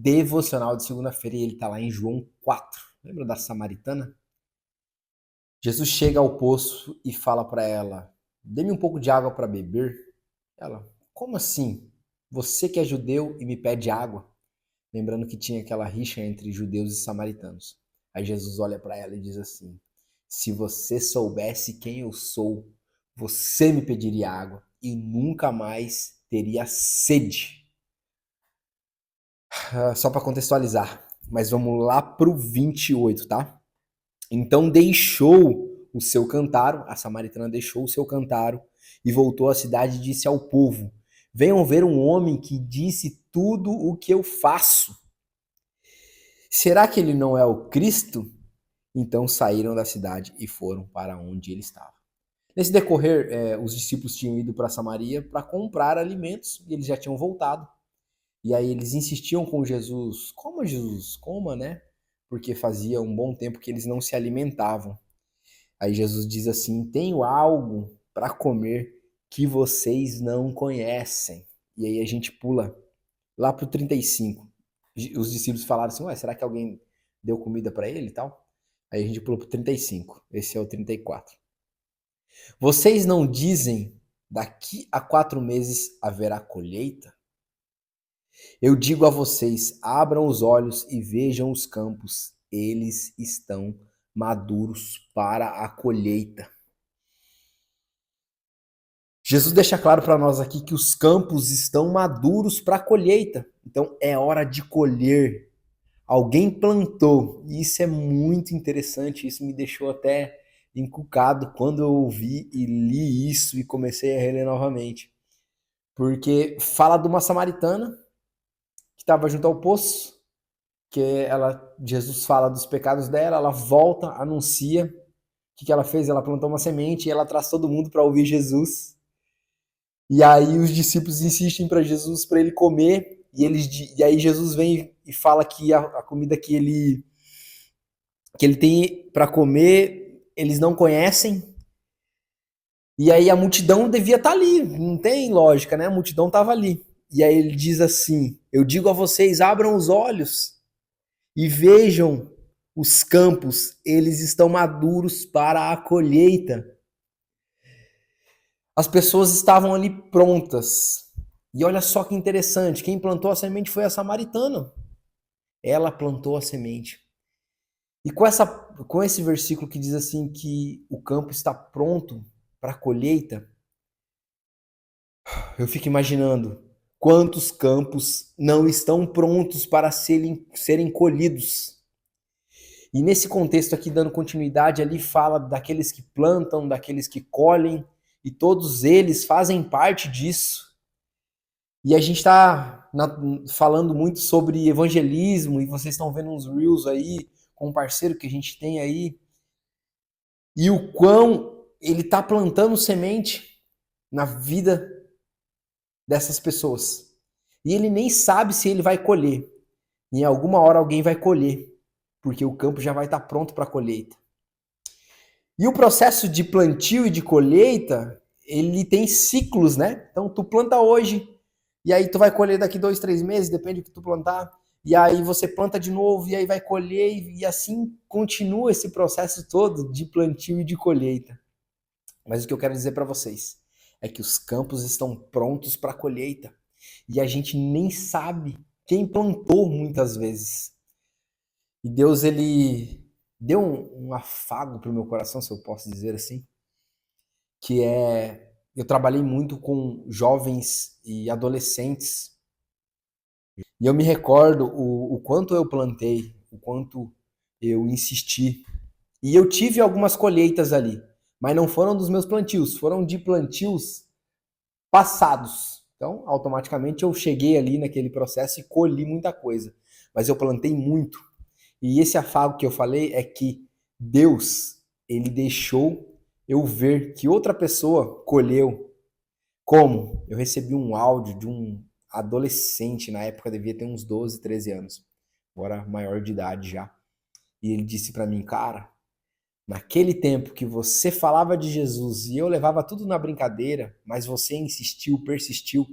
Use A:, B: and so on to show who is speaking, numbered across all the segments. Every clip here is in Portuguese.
A: Devocional de segunda-feira e ele está lá em João 4. Lembra da samaritana? Jesus chega ao poço e fala para ela: "Dê-me um pouco de água para beber." Ela: "Como assim? Você que é judeu e me pede água?" Lembrando que tinha aquela rixa entre judeus e samaritanos. Aí Jesus olha para ela e diz assim: "Se você soubesse quem eu sou, você me pediria água e nunca mais teria sede." Só para contextualizar, mas vamos lá pro 28, tá? Então deixou o seu cantaro, a samaritana deixou o seu cantaro e voltou à cidade e disse ao povo: "Venham ver um homem que disse tudo o que eu faço. Será que ele não é o Cristo?" Então saíram da cidade e foram para onde ele estava. Nesse decorrer, os discípulos tinham ido para Samaria para comprar alimentos e eles já tinham voltado. E aí eles insistiam com Jesus: "Coma, Jesus, coma, né?" Porque fazia um bom tempo que eles não se alimentavam. Aí Jesus diz assim: "Tenho algo para comer que vocês não conhecem." E aí a gente pula lá pro 35. Os discípulos falaram assim: "Ué, será que alguém deu comida para ele e tal?" Aí a gente pula pro 35. Esse é o 34. "Vocês não dizem: daqui a 4 meses haverá colheita? Eu digo a vocês: abram os olhos e vejam os campos, eles estão maduros para a colheita." Jesus deixa claro para nós aqui que os campos estão maduros para a colheita. Então é hora de colher. Alguém plantou. E isso é muito interessante. Isso me deixou até encucado quando eu ouvi e li isso e comecei a reler novamente. Porque fala de uma samaritana que estava junto ao poço, que Jesus fala dos pecados dela, ela volta, anuncia. O que ela fez? Ela plantou uma semente e ela traz todo mundo para ouvir Jesus. E aí os discípulos insistem para Jesus para ele comer e aí Jesus vem e fala que a comida que ele tem para comer eles não conhecem. E aí a multidão devia estar ali, não tem lógica, né? A multidão estava ali. E aí ele diz assim: "Eu digo a vocês, abram os olhos e vejam os campos, eles estão maduros para a colheita." As pessoas estavam ali prontas. E olha só que interessante, quem plantou a semente foi a samaritana. Ela plantou a semente. E com esse versículo que diz assim que o campo está pronto para a colheita, eu fico imaginando quantos campos não estão prontos para serem colhidos. E nesse contexto aqui, dando continuidade, ali fala daqueles que plantam, daqueles que colhem, e todos eles fazem parte disso. E a gente está falando muito sobre evangelismo, e vocês estão vendo uns reels aí, com um parceiro que a gente tem aí, e o quão ele está plantando semente na vida dessas pessoas. E ele nem sabe se ele vai colher. Em alguma hora alguém vai colher, porque o campo já vai estar pronto para a colheita. E o processo de plantio e de colheita, ele tem ciclos, né? Então tu planta hoje, e aí tu vai colher daqui 2, 3 meses, depende do que tu plantar. E aí você planta de novo, e aí vai colher, e assim continua esse processo todo de plantio e de colheita. Mas o que eu quero dizer para vocês é que os campos estão prontos para a colheita. E a gente nem sabe quem plantou muitas vezes. E Deus, ele deu um afago para o meu coração, se eu posso dizer assim, que é, eu trabalhei muito com jovens e adolescentes, e eu me recordo o quanto eu plantei, o quanto eu insisti. E eu tive algumas colheitas ali, mas não foram dos meus plantios, foram de plantios passados. Então, automaticamente eu cheguei ali naquele processo e colhi muita coisa, mas eu plantei muito. E esse afago que eu falei é que Deus, ele deixou eu ver que outra pessoa colheu. Como? Eu recebi um áudio de um adolescente, na época devia ter uns 12, 13 anos, agora maior de idade já. E ele disse para mim: "Cara, naquele tempo que você falava de Jesus e eu levava tudo na brincadeira, mas você insistiu, persistiu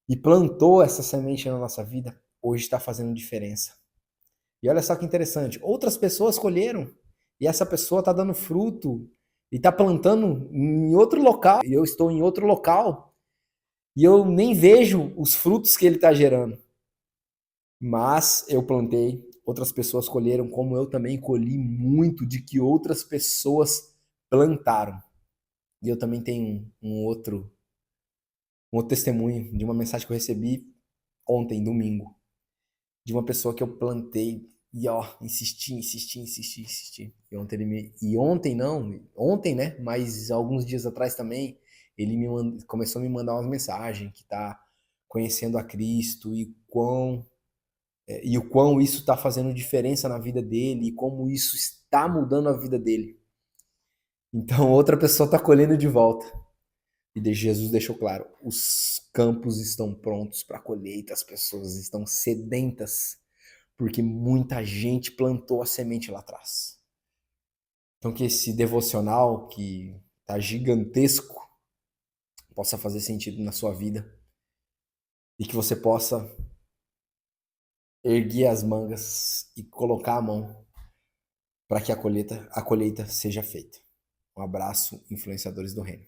A: e plantou essa semente na nossa vida, hoje está fazendo diferença. E olha só que interessante, outras pessoas colheram e essa pessoa está dando fruto e está plantando em outro local, e eu estou em outro local e eu nem vejo os frutos que ele está gerando. Mas eu plantei, outras pessoas colheram, como eu também colhi muito de que outras pessoas plantaram. E eu também tenho um outro testemunho de uma mensagem que eu recebi ontem, domingo, de uma pessoa que eu plantei e ó, insisti. E ontem, né? Mas alguns dias atrás também, ele começou a me mandar umas mensagens que tá conhecendo a Cristo e o quão isso está fazendo diferença na vida dele e como isso está mudando a vida dele. Então outra pessoa está colhendo de volta. E Jesus deixou claro: os campos estão prontos para a colheita, as pessoas estão sedentas, porque muita gente plantou a semente lá atrás. Então que esse devocional que tá gigantesco possa fazer sentido na sua vida e que você possa erguer as mangas e colocar a mão para que a colheita seja feita. Um abraço, influenciadores do reino.